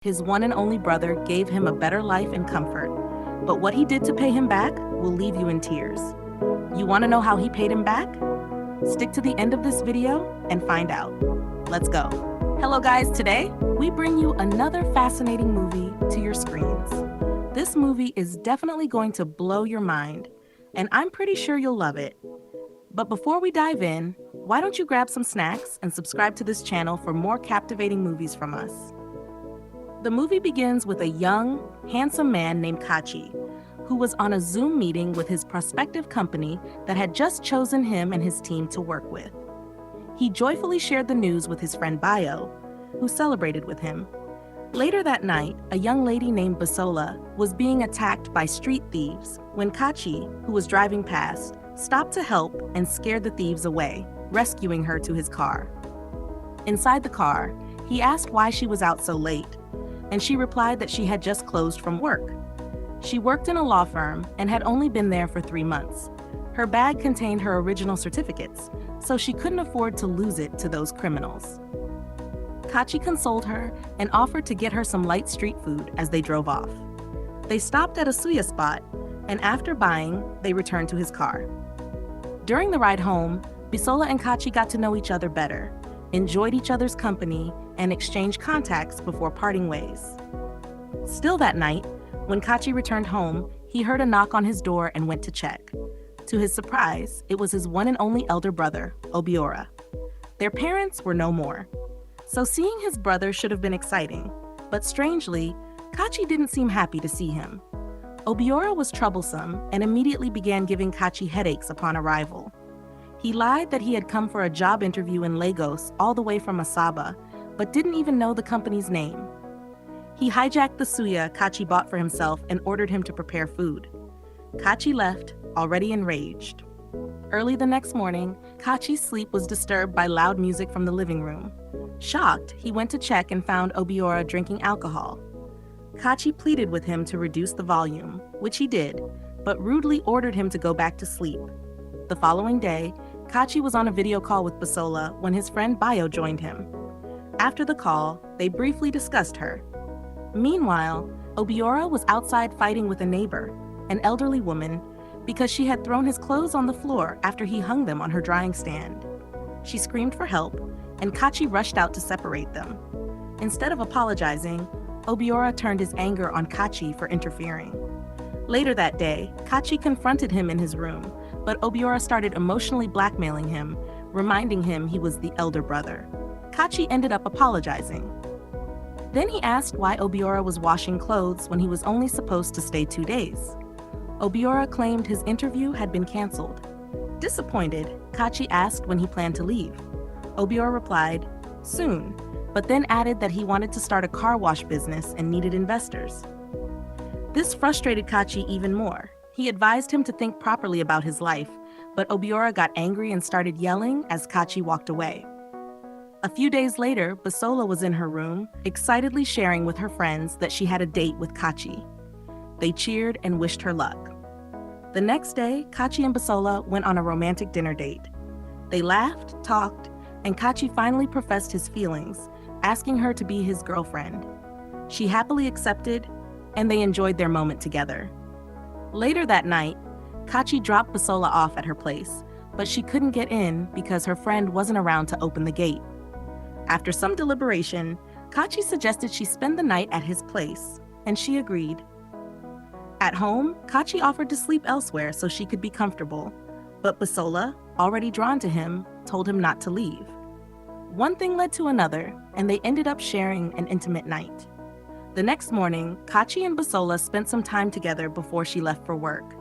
His one and only brother gave him a better life and comfort. But what he did to pay him back will leave you in tears. You want to know how he paid him back? Stick to the end of this video and find out. Let's go. Hello guys, today we bring you another fascinating movie to your screens. This movie is definitely going to blow your mind, and I'm pretty sure you'll love it. But before we dive in, why don't you grab some snacks and subscribe to this channel for more captivating movies from us. The movie begins with a young, handsome man named Kachi, who was on a Zoom meeting with his prospective company that had just chosen him and his team to work with. He joyfully shared the news with his friend Bayo, who celebrated with him. Later that night, a young lady named Bisola was being attacked by street thieves when Kachi, who was driving past, stopped to help and scared the thieves away, rescuing her to his car. Inside the car, he asked why she was out so late, and she replied that she had just closed from work. She worked in a law firm and had only been there for 3 months. Her bag contained her original certificates, so she couldn't afford to lose it to those criminals. Kachi consoled her and offered to get her some light street food as they drove off. They stopped at a suya spot, and after buying, they returned to his car. During the ride home, Bisola and Kachi got to know each other better, enjoyed each other's company, and exchanged contacts before parting ways. Still that night, when Kachi returned home, he heard a knock on his door and went to check. To his surprise, it was his one and only elder brother, Obiora. Their parents were no more. So seeing his brother should have been exciting, but strangely, Kachi didn't seem happy to see him. Obiora was troublesome and immediately began giving Kachi headaches upon arrival. He lied that he had come for a job interview in Lagos all the way from Asaba, but didn't even know the company's name. He hijacked the suya Kachi bought for himself and ordered him to prepare food. Kachi left, already enraged. Early the next morning, Kachi's sleep was disturbed by loud music from the living room. Shocked, he went to check and found Obiora drinking alcohol. Kachi pleaded with him to reduce the volume, which he did, but rudely ordered him to go back to sleep. The following day, Kachi was on a video call with Bisola when his friend Bayo joined him. After the call, they briefly discussed her. Meanwhile, Obiora was outside fighting with a neighbor, an elderly woman, because she had thrown his clothes on the floor after he hung them on her drying stand. She screamed for help, and Kachi rushed out to separate them. Instead of apologizing, Obiora turned his anger on Kachi for interfering. Later that day, Kachi confronted him in his room, but Obiora started emotionally blackmailing him, reminding him he was the elder brother. Kachi ended up apologizing. Then he asked why Obiora was washing clothes when he was only supposed to stay 2 days. Obiora claimed his interview had been canceled. Disappointed, Kachi asked when he planned to leave. Obiora replied, "Soon," but then added that he wanted to start a car wash business and needed investors. This frustrated Kachi even more. He advised him to think properly about his life, but Obiora got angry and started yelling as Kachi walked away. A few days later, Bisola was in her room, excitedly sharing with her friends that she had a date with Kachi. They cheered and wished her luck. The next day, Kachi and Bisola went on a romantic dinner date. They laughed, talked, and Kachi finally professed his feelings, asking her to be his girlfriend. She happily accepted, and they enjoyed their moment together. Later that night, Kachi dropped Bisola off at her place, but she couldn't get in because her friend wasn't around to open the gate. After some deliberation, Kachi suggested she spend the night at his place, and she agreed. At home, Kachi offered to sleep elsewhere so she could be comfortable, but Bisola, already drawn to him, told him not to leave. One thing led to another, and they ended up sharing an intimate night. The next morning, Kachi and Bisola spent some time together before she left for work.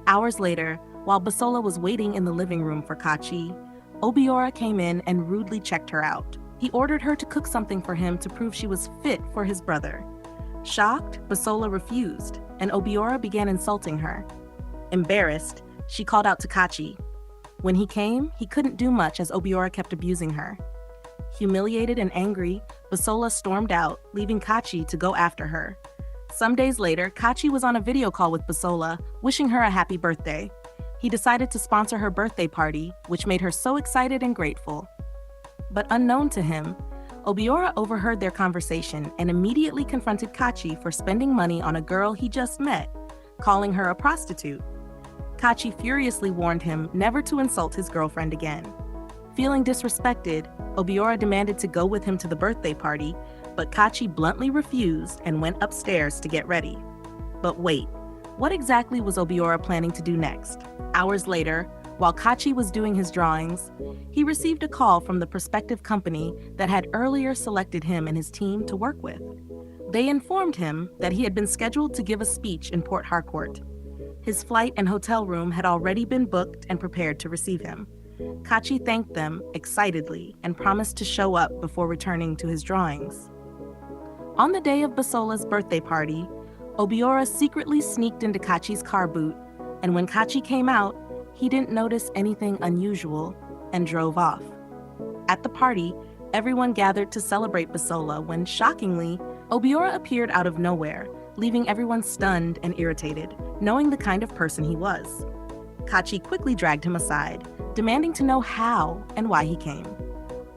Hours later, while Bisola was waiting in the living room for Kachi, Obiora came in and rudely checked her out. He ordered her to cook something for him to prove she was fit for his brother. Shocked, Bisola refused, and Obiora began insulting her. Embarrassed, she called out to Kachi. When he came, he couldn't do much as Obiora kept abusing her. Humiliated and angry, Bisola stormed out, leaving Kachi to go after her. Some days later, Kachi was on a video call with Bisola, wishing her a happy birthday. He decided to sponsor her birthday party, which made her so excited and grateful. But unknown to him, Obiora overheard their conversation and immediately confronted Kachi for spending money on a girl he just met, calling her a prostitute. Kachi furiously warned him never to insult his girlfriend again. Feeling disrespected, Obiora demanded to go with him to the birthday party, but Kachi bluntly refused and went upstairs to get ready. But wait, what exactly was Obiora planning to do next? Hours later, while Kachi was doing his drawings, he received a call from the prospective company that had earlier selected him and his team to work with. They informed him that he had been scheduled to give a speech in Port Harcourt. His flight and hotel room had already been booked and prepared to receive him. Kachi thanked them excitedly and promised to show up before returning to his drawings. On the day of Basola's birthday party, Obiora secretly sneaked into Kachi's car boot, and when Kachi came out, he didn't notice anything unusual and drove off. At the party, everyone gathered to celebrate Basola when, shockingly, Obiora appeared out of nowhere, leaving everyone stunned and irritated, knowing the kind of person he was. Kachi quickly dragged him aside, demanding to know how and why he came.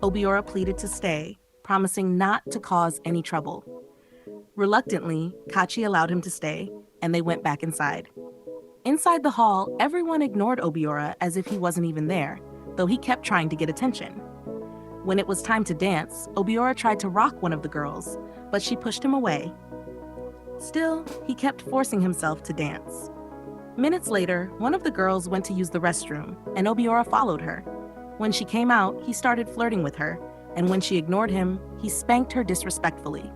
Obiora pleaded to stay, promising not to cause any trouble. Reluctantly, Kachi allowed him to stay, and they went back inside. Inside the hall, everyone ignored Obiora as if he wasn't even there, though he kept trying to get attention. When it was time to dance, Obiora tried to rock one of the girls, but she pushed him away. Still, he kept forcing himself to dance. Minutes later, one of the girls went to use the restroom, and Obiora followed her. When she came out, he started flirting with her, and when she ignored him, he spanked her disrespectfully.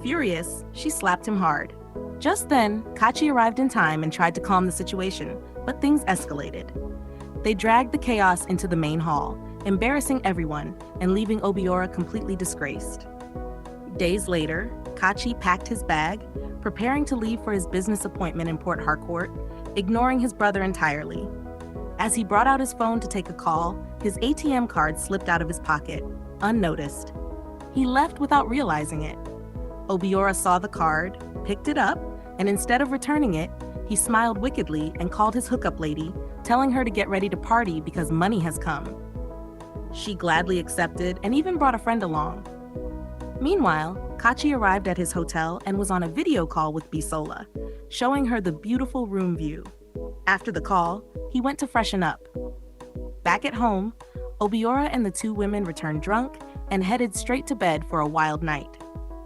Furious, she slapped him hard. Just then, Kachi arrived in time and tried to calm the situation, but things escalated. They dragged the chaos into the main hall, embarrassing everyone and leaving Obiora completely disgraced. Days later, Kachi packed his bag, preparing to leave for his business appointment in Port Harcourt, ignoring his brother entirely. As he brought out his phone to take a call, his ATM card slipped out of his pocket, unnoticed. He left without realizing it. Obiora saw the card, picked it up, and instead of returning it, he smiled wickedly and called his hookup lady, telling her to get ready to party because money has come. She gladly accepted and even brought a friend along. Meanwhile, Kachi arrived at his hotel and was on a video call with Basola, showing her the beautiful room view. After the call, he went to freshen up. Back at home, Obiora and the two women returned drunk and headed straight to bed for a wild night.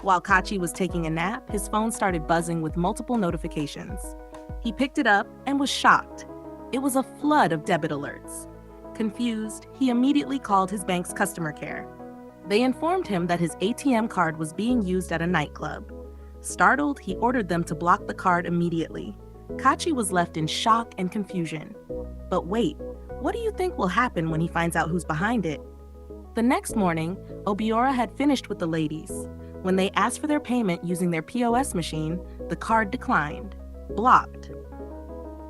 While Kachi was taking a nap, his phone started buzzing with multiple notifications. He picked it up and was shocked. It was a flood of debit alerts. Confused, he immediately called his bank's customer care. They informed him that his ATM card was being used at a nightclub. Startled, he ordered them to block the card immediately. Kachi was left in shock and confusion. But wait, what do you think will happen when he finds out who's behind it? The next morning, Obiora had finished with the ladies. When they asked for their payment using their POS machine, the card declined. Blocked.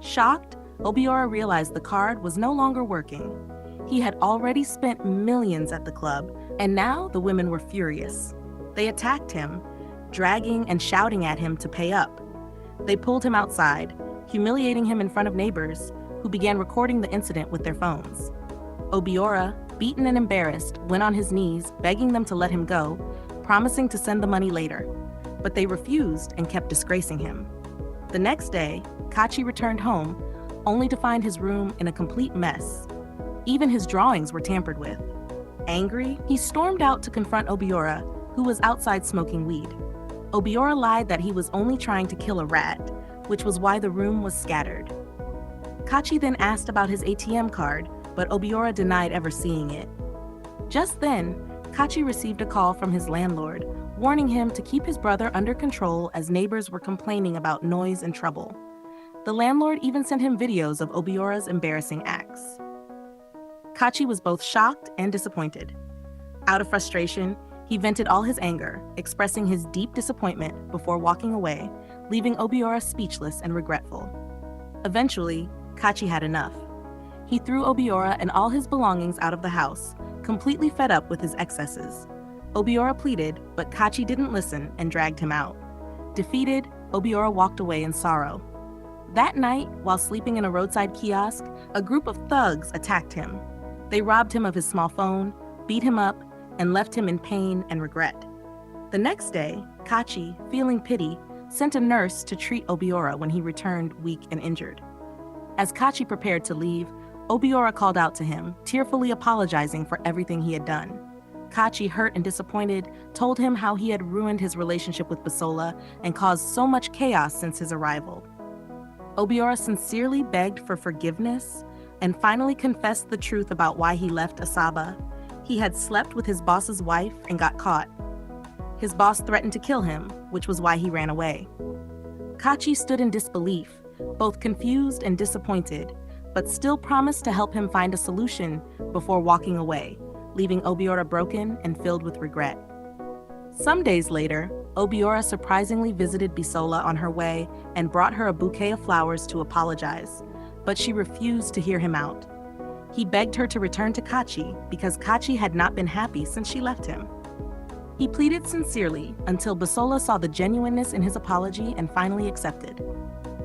Shocked, Obiora realized the card was no longer working. He had already spent millions at the club, and now the women were furious. They attacked him, dragging and shouting at him to pay up. They pulled him outside, humiliating him in front of neighbors, who began recording the incident with their phones. Obiora, beaten and embarrassed, went on his knees, begging them to let him go, promising to send the money later. But they refused and kept disgracing him. The next day, Kachi returned home, only to find his room in a complete mess. Even his drawings were tampered with. Angry, he stormed out to confront Obiora, who was outside smoking weed. Obiora lied that he was only trying to kill a rat, which was why the room was scattered. Kachi then asked about his ATM card, but Obiora denied ever seeing it. Just then, Kachi received a call from his landlord, warning him to keep his brother under control as neighbors were complaining about noise and trouble. The landlord even sent him videos of Obiora's embarrassing acts. Kachi was both shocked and disappointed. Out of frustration, he vented all his anger, expressing his deep disappointment before walking away, leaving Obiora speechless and regretful. Eventually, Kachi had enough. He threw Obiora and all his belongings out of the house, completely fed up with his excesses. Obiora pleaded, but Kachi didn't listen and dragged him out. Defeated, Obiora walked away in sorrow. That night, while sleeping in a roadside kiosk, a group of thugs attacked him. They robbed him of his small phone, beat him up, and left him in pain and regret. The next day, Kachi, feeling pity, sent a nurse to treat Obiora when he returned weak and injured. As Kachi prepared to leave, Obiora called out to him, tearfully apologizing for everything he had done. Kachi, hurt and disappointed, told him how he had ruined his relationship with Bisola and caused so much chaos since his arrival. Obiora sincerely begged for forgiveness and finally confessed the truth about why he left Asaba. He had slept with his boss's wife and got caught. His boss threatened to kill him, which was why he ran away. Kachi stood in disbelief, both confused and disappointed, but still promised to help him find a solution before walking away, leaving Obiora broken and filled with regret. Some days later, Obiora surprisingly visited Bisola on her way and brought her a bouquet of flowers to apologize, but she refused to hear him out. He begged her to return to Kachi because Kachi had not been happy since she left him. He pleaded sincerely until Bisola saw the genuineness in his apology and finally accepted.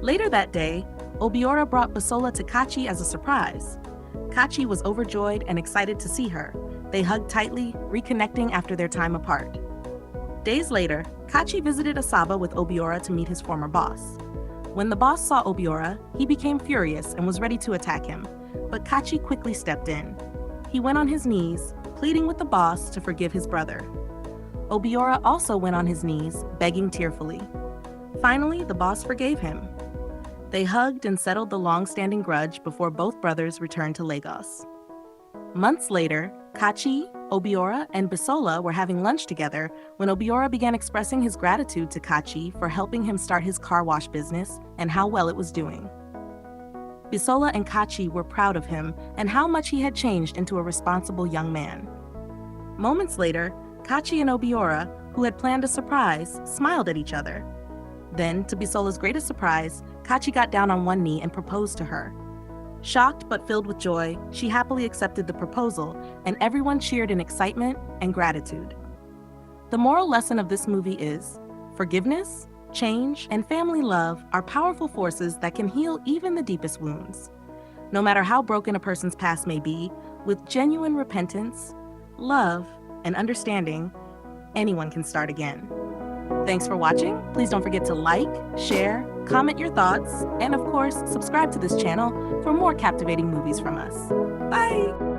Later that day, Obiora brought Bisola to Kachi as a surprise. Kachi was overjoyed and excited to see her. They hugged tightly, reconnecting after their time apart. Days later, Kachi visited Asaba with Obiora to meet his former boss. When the boss saw Obiora, he became furious and was ready to attack him, but Kachi quickly stepped in. He went on his knees, pleading with the boss to forgive his brother. Obiora also went on his knees, begging tearfully. Finally, the boss forgave him. They hugged and settled the long-standing grudge before both brothers returned to Lagos. Months later, Kachi, Obiora, and Bisola were having lunch together when Obiora began expressing his gratitude to Kachi for helping him start his car wash business and how well it was doing. Bisola and Kachi were proud of him and how much he had changed into a responsible young man. Moments later, Kachi and Obiora, who had planned a surprise, smiled at each other. Then, to Bisola's greatest surprise, Kachi got down on one knee and proposed to her. Shocked but filled with joy, she happily accepted the proposal, and everyone cheered in excitement and gratitude. The moral lesson of this movie is, forgiveness, change, and family love are powerful forces that can heal even the deepest wounds. No matter how broken a person's past may be, with genuine repentance, love, and understanding, anyone can start again. Thanks for watching. Please don't forget to like, share, comment your thoughts, and of course, subscribe to this channel for more captivating movies from us. Bye!